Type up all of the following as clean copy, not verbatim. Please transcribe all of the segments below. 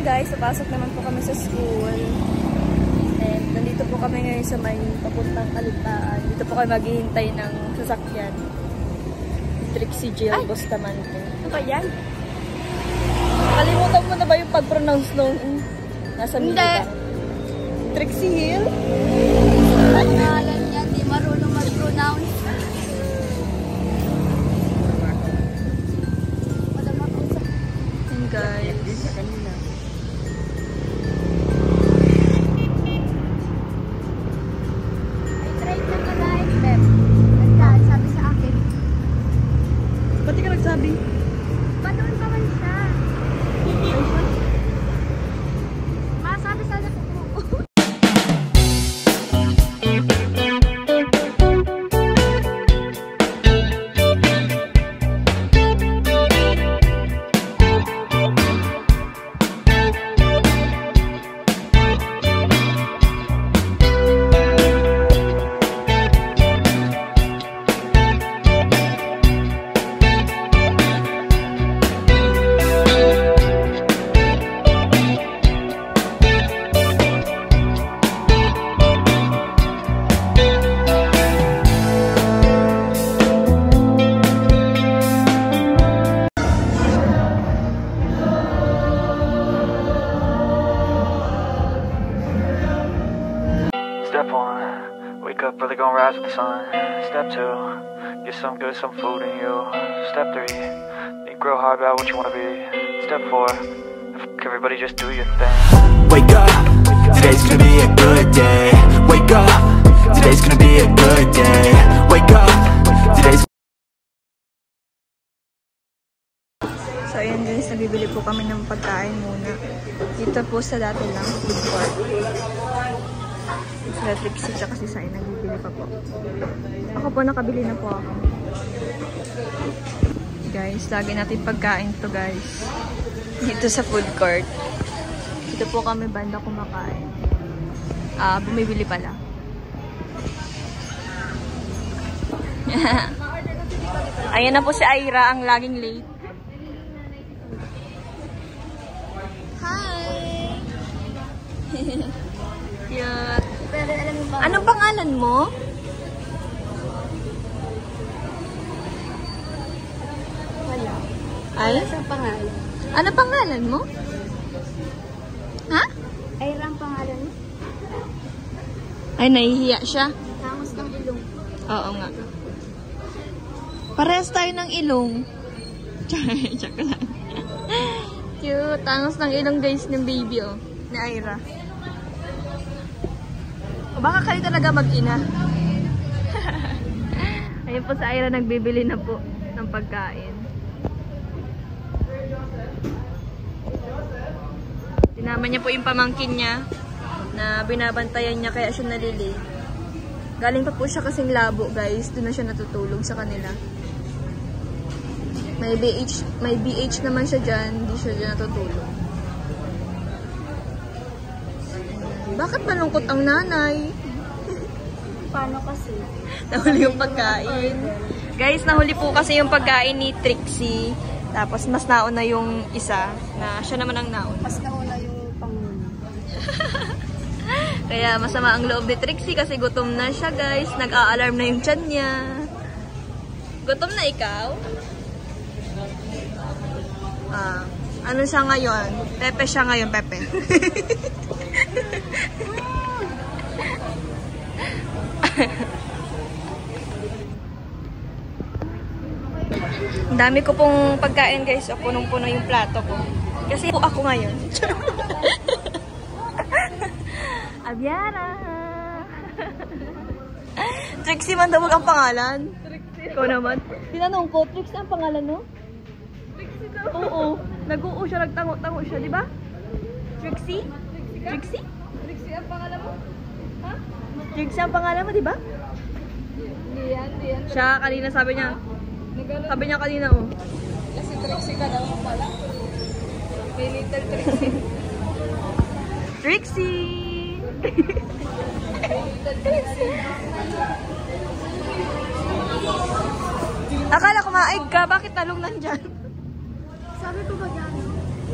guys, napasok naman po kami sa school. And nandito po kami ngayon sa may papuntang Kalintaan. Dito po kami maghihintay ng sasakyan. Trixie Jill Bustamante. Ano ba yan? Kalimutan mo na ba yung pag-pronounce nung nasa Mila? Trixie Hill? Pangalan niya, di marunong mag-pronounce. Wala makausap. And guys. I tried na kalahin, Beb. Sabi sa akin. Ba't di ka nagsabi? Panoon pa man siya. Masabi sana ko. Step 1, wake up early, gonna rise with the sun. Step 2, get some good, some food in you. Step 3, think real hard about what you wanna be. Step 4, everybody just do your thing. Wake up, today's gonna be a good day. Wake up, today's gonna be a good day. Wake up, today's. So ayan guys, nabibili po kami ng pagkain muna. Dito po sa dati lang, food court. Sila Trixie tsaka si Sai, nagbibili pa po. Ako po, nakabili na po ako. Guys, lagi natin pagkain to guys. Dito sa food court. Dito po kami banda kumakain. Bumibili pala. Ayan na po si Ira, ang laging late. Hi! Cute. Pero alam mo ba? Anong pangalan mo? Wala. Ay? Wala siyang pangalan. Ano pangalan mo? Ha? Ay, ang pangalan mo? Ay, nahihiya siya. Tangos ng ilong. Oo nga. Parehas tayo ng ilong. Tsaka lang. Cute. Tangos ng ilong guys ng baby oh. Ni Ira. O baka kayo talaga mag-ina. Ayun po sa Ira, nagbibili na po ng pagkain. Sinama niya po yung pamangkin niya na binabantayan niya kaya siya nalilate. Galing pa po siya kasing labo guys. Doon na siya natutulog sa kanila. May BH naman siya dyan. Hindi siya dyan natutulog. Bakit malungkot ang nanay? Paano kasi? Nahuli yung pagkain. Guys, nahuli po kasi yung pagkain ni Trixie. Tapos mas nauna yung isa na siya naman ang nauna. Mas nauna yung panguna. Kaya masama ang loob ni Trixie kasi gutom na siya guys. Nag-a-alarm na yung tiyan niya. Gutom na ikaw? Ano siya ngayon? Pepe siya ngayon, Pepe. Ang dami ko pong pagkain guys. Punong-puno yung plato ko. Kasi po ako ngayon. Abiara! Trixie man daw ang pangalan. Trixie. Ikaw naman. Tinanong ko, Trixie ang pangalan mo? Trixie daw. Oo. Nag-oo siya, nagtango-tango siya, di ba? Trixie? Trixie? Trixie ang pangalan mo? Ha? Trixie ang pangalan mo, di ba? Hindi yan. Siya, kanina sabi niya. Sabi niya kanina, oh. Kasi Trixie ka daw pala. May little Trixie. Trixie! Akala ko maig ka, bakit talong nandyan? Sabi ko ba yan?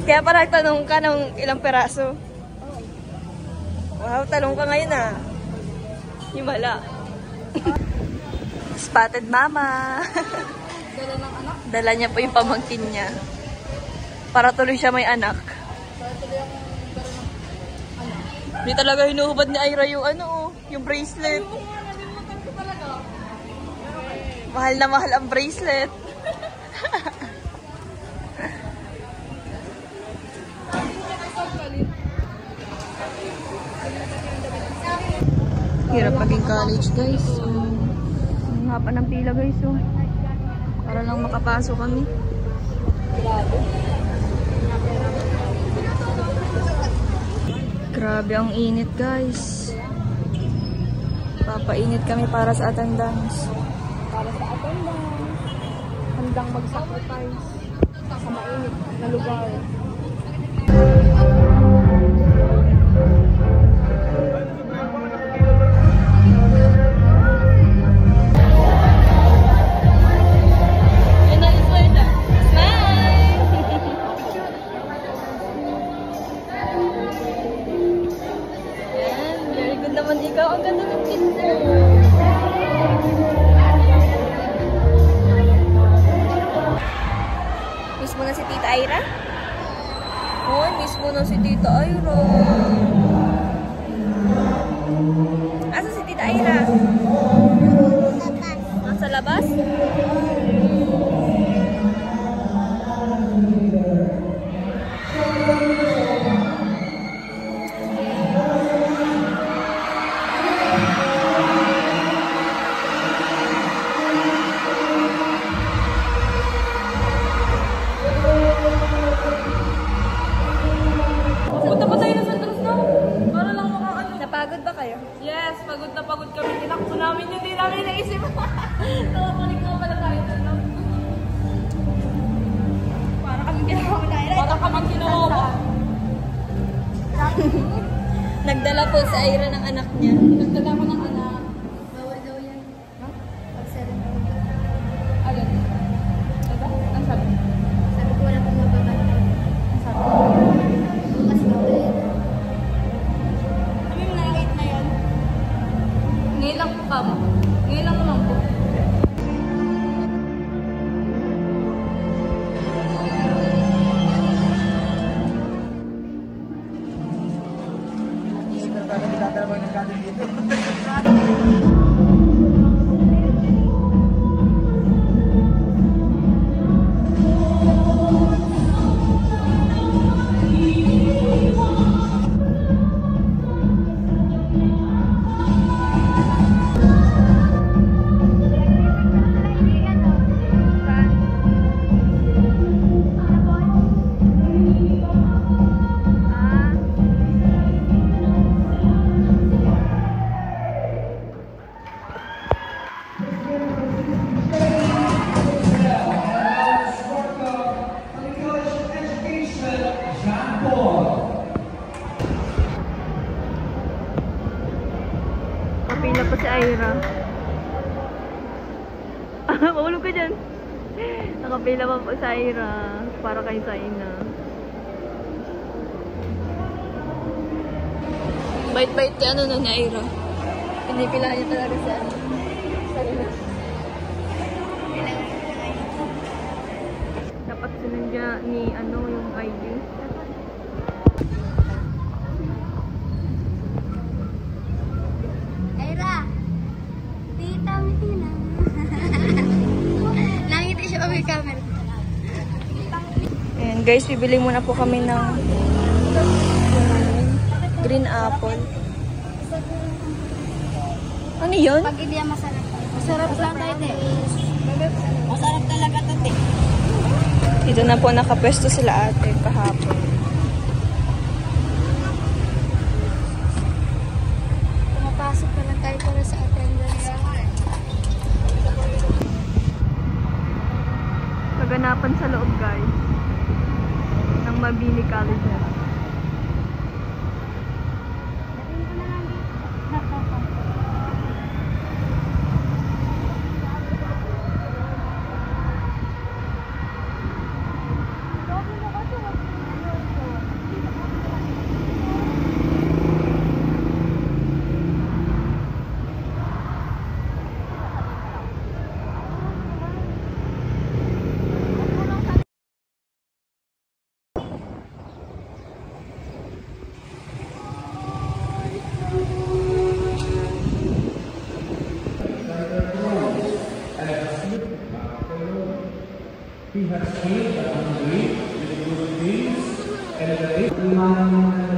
Kaya parang tanong ka ng ilang peraso. Wow, talong ka ngayon ah. Himala. Spotted mama. Dala ng anak. Dala niya po yung pamangkin niya. Para tuloy siya may anak. Para tuloy akong dala ng anak. Hindi talaga hinuhubad ni Ira yung ano, yung bracelet. Nalimutan ko talaga. Mahal na mahal ang bracelet. Hirap maging college, guys. Ang haba ng pila, guys. Para lang makapasok kami. Grabe ang init, guys. Papainit kami para sa attendance. Para sa attendance. Handang mag-sacrifice sa mainit na lugar. Naman ikaw, ang ganda ng kiss mo. Miss mo na si Tita Ira? Oh, miss mo na si Tita Ira. Asa si Tita Ira? Nasa labas. Napagod ba kayo? Yes, pagod na pagod kami. Tinakbo namin yun. Hindi namin naisip. Nakapalik na pala tayo. Para kami ginawa mo na. Para kami ginawa mo. Nagdala po sa Ira ng anak niya. Nagdala ko ng anak. Bawal daw yan. Ha? Pag 7 Alin? Ito? Ang sabi? sabi ko wala pong mababantay. Ang sabi? Bukas daw yan. Sabi mo na 8 na yan. Ngayon lang po ka mo. Ngayon lang naman po. Kapila pa si Ira. Mahulog ka dyan. Nakapila pa po si Ira. Para kay Saina. Bait-bait ka ano na ni Ira. Pinipilahan niya talaga sa ano. Saina. Dapat sinandya ni ano yung ID. Ira! Tita, Mitina. Nangiti siya kami camera. Ayan guys, bibili muna po kami ng green apple. Ano yun? Pag hindi yan masarap. Masarap lang tayo eh. Masarap talaga ito eh. Dito na po nakapwesto sila ate kahapon. Pumapasok pa lang tayo para sa attendance. Kaganapan sa loob guys. Ng Mabini College. Dating ko na lang dito. Iwanan mo na